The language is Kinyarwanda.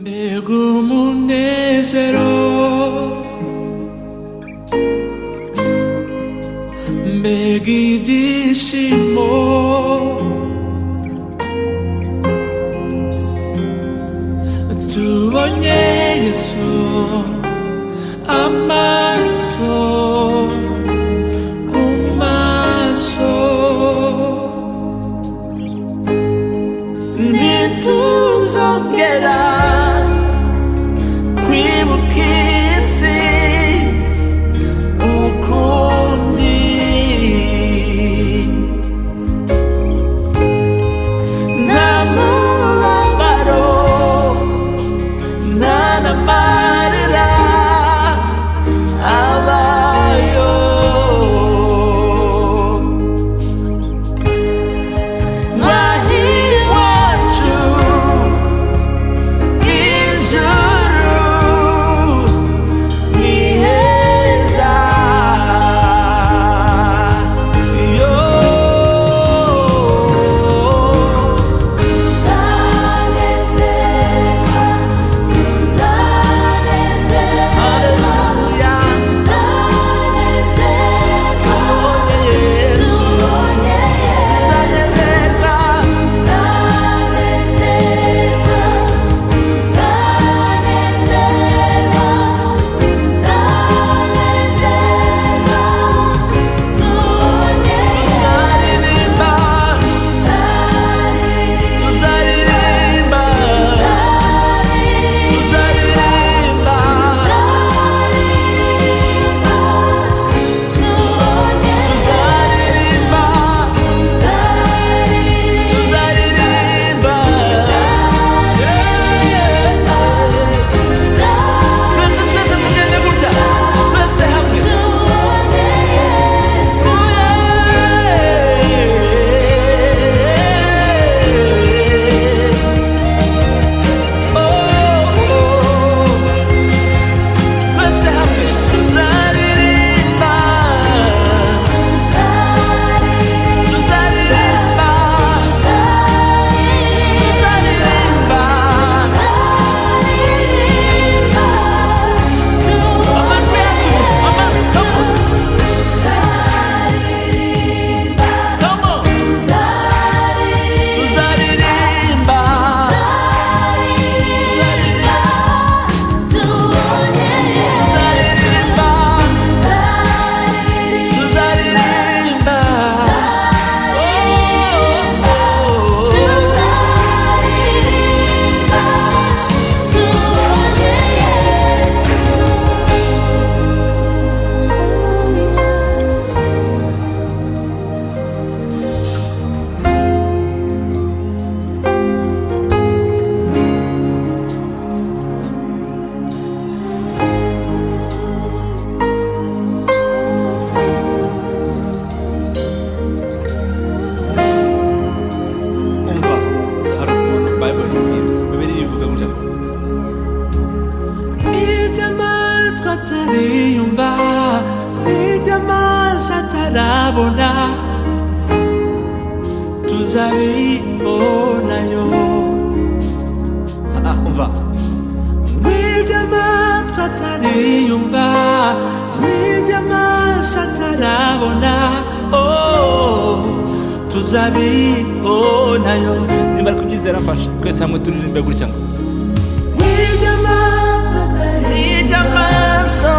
Begumunezero, begidishimo, tubonye Yesu amaso kumaso, ntituzongera kwibuka isi ukundi, nta mubabaro nta n'amarira abayo, naho iwacu ijuru ni heza, yo tuzanezerwa, tuzanezerwa, haleluya, tuzanezerwa, tubonye Yesu, tubonye Yesu, tuzanezerwa, tuzanezerwa, tuzanezerwa, tuzanezerwa, tubonye Yesu, tuzaririmba, tuzaririmba, tuzaririmba, tuzaririmba, tuzaririmba, twese tugende gutya, twese hamwe, twese hamwe, tuzaririmba, tuzaririmba, tuzaririmba, amajwi yacu gusa, amajwi, come on, tuzaririmba, tuzaririmba, tuzaririmba, umva, hari ukuntu Bible ibwira, Bibiliya ivuga gutya ngo iby'amatwi atariyumva, iby'amaso atarabona, tuzabibonayo. Umva, iby'amatwi atariyumva, iby'amaso atarabona, oh, tuzabibonayo. Nimba ari kubyizera mfasha, twese hamwe turirimbe gutya ngo iby'amaso